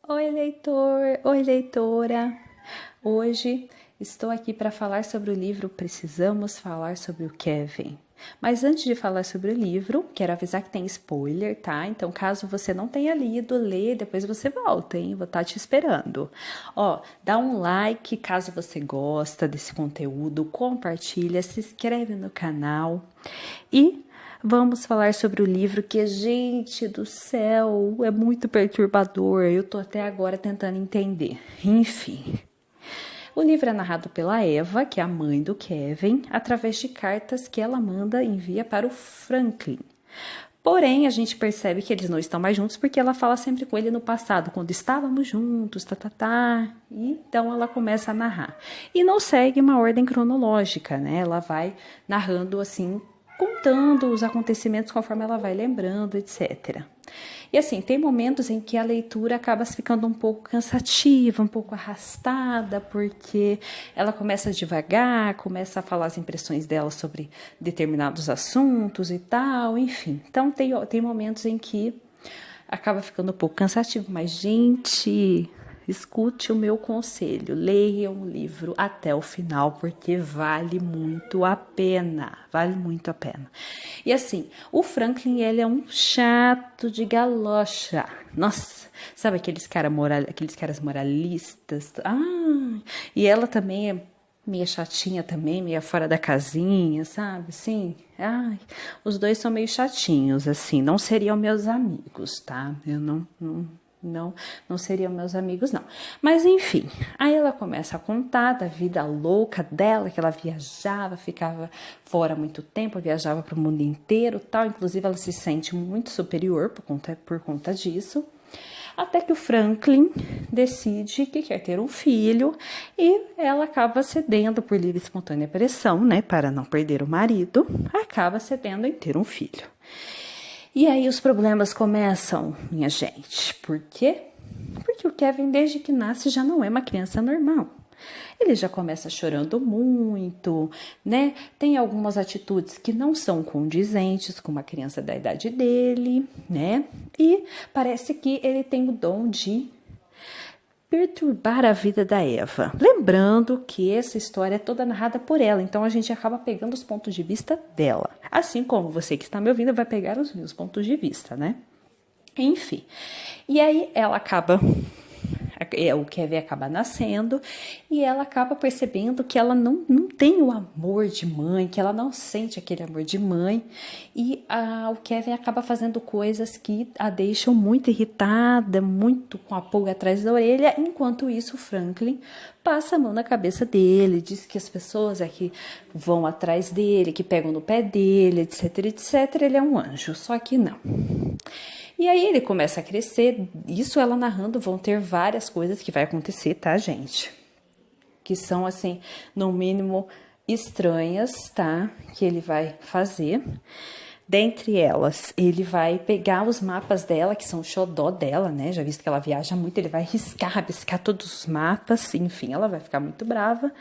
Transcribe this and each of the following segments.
Oi, leitor! Oi, leitora! Hoje estou aqui para falar sobre o livro Precisamos Falar sobre o Kevin. Mas antes de falar sobre o livro, quero avisar que tem spoiler, tá? Então, caso você não tenha lido, lê, depois você volta, hein? Vou estar te esperando. Ó, dá um like caso você gosta desse conteúdo, compartilha, se inscreve no canal e vamos falar sobre o livro que, gente do céu, é muito perturbador. Eu tô até agora tentando entender. Enfim. O livro é narrado pela Eva, que é a mãe do Kevin, através de cartas que ela envia para o Franklin. Porém, a gente percebe que eles não estão mais juntos porque ela fala sempre com ele no passado, quando estávamos juntos, E então ela começa a narrar. E não segue uma ordem cronológica, né? Ela vai narrando assim, contando os acontecimentos conforme ela vai lembrando, etc. E assim, tem momentos em que a leitura acaba ficando um pouco cansativa, um pouco arrastada, porque ela começa devagar, começa a falar as impressões dela sobre determinados assuntos e tal, enfim. Então, tem momentos em que acaba ficando um pouco cansativo, mas, gente, escute o meu conselho, leia um livro até o final, porque vale muito a pena, E assim, o Franklin, ele é um chato de galocha, nossa, sabe aqueles caras moralistas? E ela também é meio chatinha também, meio fora da casinha, sabe, assim, os dois são meio chatinhos, assim, não seriam meus amigos, tá, eu não seriam meus amigos, não. Mas, enfim, aí ela começa a contar da vida louca dela, que ela viajava, ficava fora muito tempo, viajava para o mundo inteiro, tal. Inclusive, ela se sente muito superior por conta disso. Até que o Franklin decide que quer ter um filho e ela acaba cedendo por livre e espontânea pressão, né, para não perder o marido, acaba cedendo em ter um filho. E aí os problemas começam, minha gente. Por quê? Porque o Kevin, desde que nasce, já não é uma criança normal. Ele já começa chorando muito, né? Tem algumas atitudes que não são condizentes com uma criança da idade dele, né? E parece que ele tem o dom de perturbar a vida da Eva. Lembrando que essa história é toda narrada por ela, então a gente acaba pegando os pontos de vista dela. Assim como você que está me ouvindo vai pegar os meus pontos de vista, né? Enfim. E aí ela acaba... O Kevin acaba nascendo e ela acaba percebendo que ela não tem o amor de mãe, que ela não sente aquele amor de mãe, e o Kevin acaba fazendo coisas que a deixam muito irritada, muito com a pulga atrás da orelha. Enquanto isso, o Franklin passa a mão na cabeça dele, diz que as pessoas é que vão atrás dele, que pegam no pé dele, etc, etc. Ele é um anjo, só que não. E aí ele começa a crescer, isso ela narrando, vão ter várias coisas que vai acontecer, tá, gente? Que são, assim, no mínimo estranhas, tá? Que ele vai fazer. Dentre elas, ele vai pegar os mapas dela, que são o xodó dela, né? Já visto que ela viaja muito, ele vai rabiscar todos os mapas, enfim, ela vai ficar muito brava.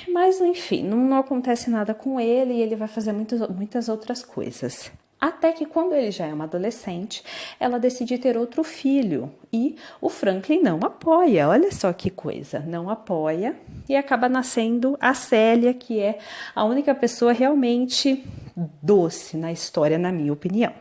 Mas, enfim, não acontece nada com ele e ele vai fazer muitas outras coisas. Até que quando ele já é uma adolescente, ela decide ter outro filho e o Franklin não apoia, olha só que coisa, não apoia e acaba nascendo a Célia, que é a única pessoa realmente doce na história, na minha opinião.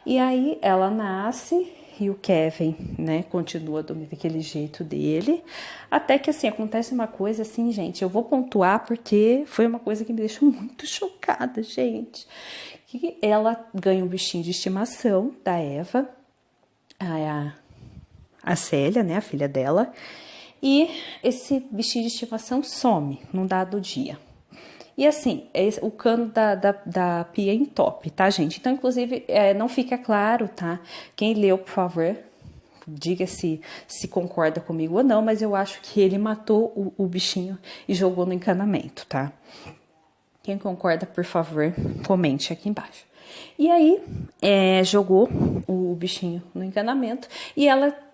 E aí ela nasce e o Kevin, né, continua daquele jeito dele, até que assim, acontece uma coisa assim, gente, eu vou pontuar porque foi uma coisa que me deixou muito chocada, gente, que ela ganha um bichinho de estimação da Eva, a Célia, né, a filha dela, e esse bichinho de estimação some num dado dia. E assim, o cano da pia entope, tá, gente? Então, inclusive, não fica claro, tá? Quem leu, por favor, diga se concorda comigo ou não, mas eu acho que ele matou o bichinho e jogou no encanamento, tá? Quem concorda, por favor, comente aqui embaixo. E aí, jogou o bichinho no encanamento e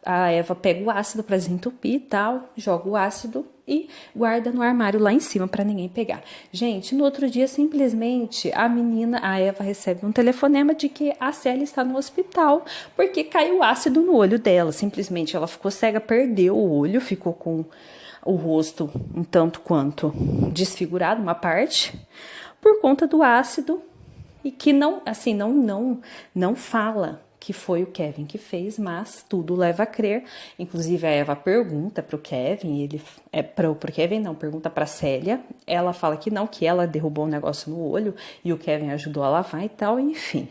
a Eva pega o ácido para desentupir e tal, joga o ácido e guarda no armário lá em cima para ninguém pegar. Gente, no outro dia, simplesmente, a Eva recebe um telefonema de que a Célia está no hospital porque caiu ácido no olho dela. Simplesmente ela ficou cega, perdeu o olho, ficou com o rosto um tanto quanto desfigurado, uma parte, por conta do ácido, e que não fala que foi o Kevin que fez, mas tudo leva a crer. Inclusive a Eva pergunta pro Kevin, pro Kevin não, pergunta pra Célia, ela fala que não, que ela derrubou um negócio no olho e o Kevin ajudou a lavar e tal, enfim.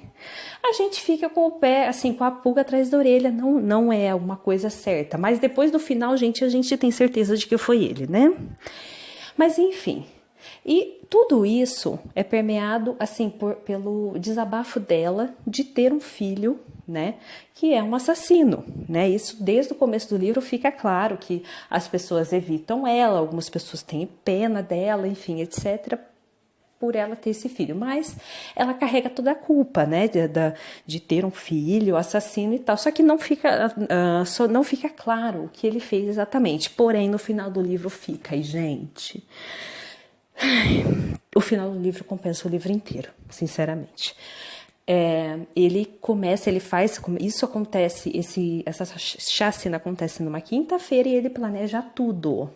A gente fica com o pé, assim, com a pulga atrás da orelha, não é uma coisa certa, mas depois do final, gente, a gente tem certeza de que foi ele, né? Mas enfim, e tudo isso é permeado, assim, pelo desabafo dela de ter um filho, né, que é um assassino, né? Isso desde o começo do livro fica claro que as pessoas evitam ela, algumas pessoas têm pena dela, enfim, etc., por ela ter esse filho, mas ela carrega toda a culpa, né, de ter um filho assassino e tal, só que não fica claro o que ele fez exatamente, porém no final do livro fica, e gente, o final do livro compensa o livro inteiro, sinceramente. Isso acontece, essa chacina acontece numa quinta-feira e ele planeja tudo.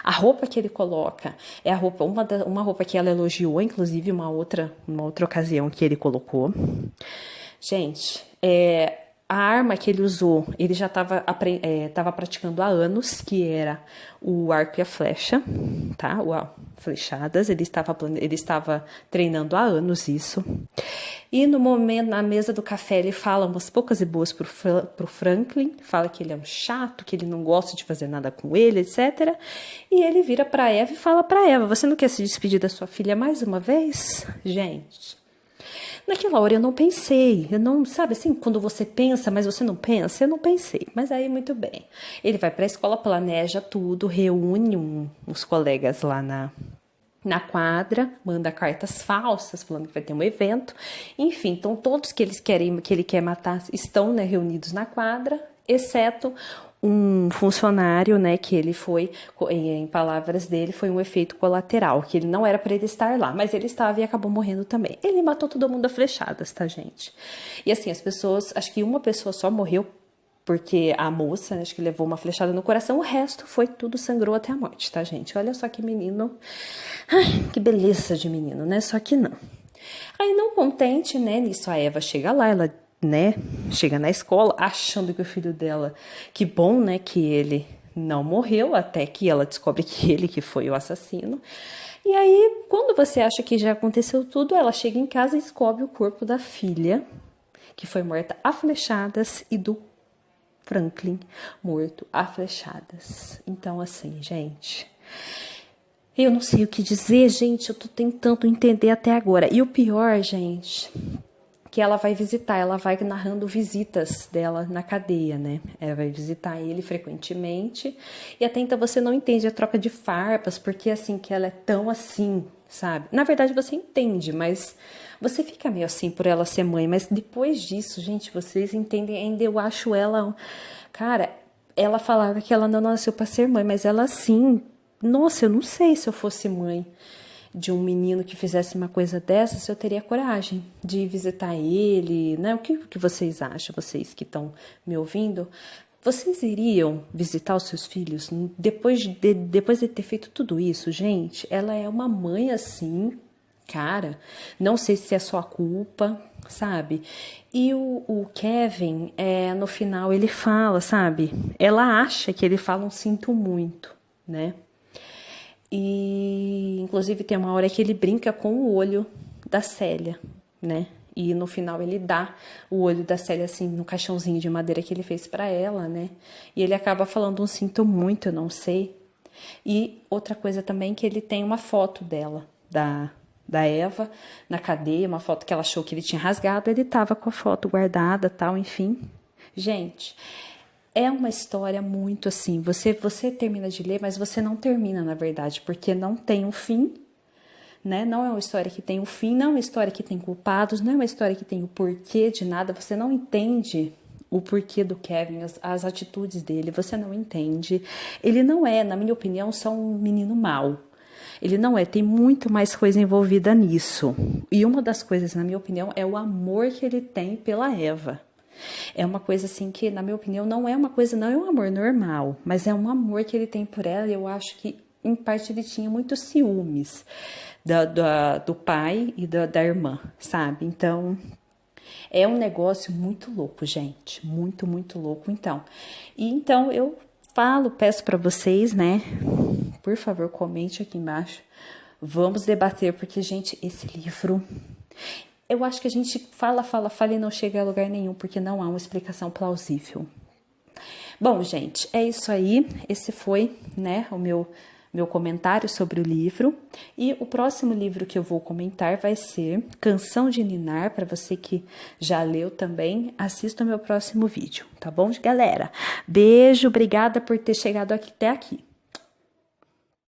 A roupa que ele coloca é uma roupa que ela elogiou, inclusive uma outra ocasião que ele colocou. Gente, a arma que ele usou, ele já estava praticando há anos, que era o arco e a flecha, tá? Flechadas, ele estava treinando há anos isso. E no momento, na mesa do café, ele fala umas poucas e boas pro Franklin, fala que ele é um chato, que ele não gosta de fazer nada com ele, etc. E ele vira pra Eva e fala pra Eva, você não quer se despedir da sua filha mais uma vez? Gente, naquela hora eu não pensei, sabe assim, quando você pensa, mas você não pensa, eu não pensei, mas aí muito bem. Ele vai pra escola, planeja tudo, reúne os colegas lá na quadra, manda cartas falsas falando que vai ter um evento, enfim, então todos que ele quer matar estão, né, reunidos na quadra, exceto um funcionário, né, que ele foi, em palavras dele, foi um efeito colateral, que ele não era para ele estar lá, mas ele estava e acabou morrendo também. Ele matou todo mundo a flechadas, tá, gente? E assim, as pessoas, acho que uma pessoa só morreu porque a moça, acho que levou uma flechada no coração, o resto foi tudo, sangrou até a morte, tá, gente? Olha só que menino, ai, que beleza de menino, né? Só que não. Aí, não contente, né, nisso a Eva chega lá, ela, né, chega na escola achando que o filho dela, que bom, né, que ele não morreu, até que ela descobre que ele que foi o assassino. E aí, quando você acha que já aconteceu tudo, ela chega em casa e descobre o corpo da filha, que foi morta a flechadas, e do Franklin morto a flechadas. Então, assim, gente, eu não sei o que dizer, gente, eu tô tentando entender até agora. E o pior, gente, que ela vai narrando visitas dela na cadeia, né? Ela vai visitar ele frequentemente, e até então você não entende a troca de farpas, porque assim, que ela é tão assim, sabe? Na verdade você entende, mas você fica meio assim por ela ser mãe, mas depois disso, gente, vocês entendem, ainda eu acho ela, cara, ela falava que ela não nasceu para ser mãe, mas ela assim, nossa, eu não sei se eu fosse mãe de um menino que fizesse uma coisa dessa, se eu teria coragem de visitar ele, né? O que vocês acham, vocês que estão me ouvindo? Vocês iriam visitar os seus filhos depois de ter feito tudo isso? Gente, ela é uma mãe assim, cara, não sei se é sua culpa, sabe? E o Kevin, no final, ele fala, sabe? Ela acha que ele fala um sinto muito, né? E, inclusive, tem uma hora que ele brinca com o olho da Célia, né? E no final ele dá o olho da Célia, assim, no caixãozinho de madeira que ele fez pra ela, né? E ele acaba falando um sinto muito, eu não sei. E outra coisa também, que ele tem uma foto dela, da Eva, na cadeia, uma foto que ela achou que ele tinha rasgado, ele tava com a foto guardada, tal, enfim. Gente, é uma história muito assim, você termina de ler, mas você não termina, na verdade, porque não tem um fim, né? Não é uma história que tem um fim, não é uma história que tem culpados, não é uma história que tem o porquê de nada, você não entende o porquê do Kevin, as atitudes dele, você não entende. Ele não é, na minha opinião, só um menino mau. Ele não é, tem muito mais coisa envolvida nisso. E uma das coisas, na minha opinião, é o amor que ele tem pela Eva. É uma coisa assim que, na minha opinião, não é um amor normal, mas é um amor que ele tem por ela, e eu acho que, em parte, ele tinha muitos ciúmes do pai e da irmã, sabe? Então, é um negócio muito louco, gente, muito, muito louco, então. E então, eu peço para vocês, né, por favor, comente aqui embaixo, vamos debater, porque, gente, esse livro... Eu acho que a gente fala e não chega a lugar nenhum, porque não há uma explicação plausível. Bom, gente, é isso aí. Esse foi, né, o meu comentário sobre o livro. E o próximo livro que eu vou comentar vai ser Canção de Ninar. Para você que já leu também, assista o meu próximo vídeo, tá bom, galera? Beijo, obrigada por ter chegado até aqui.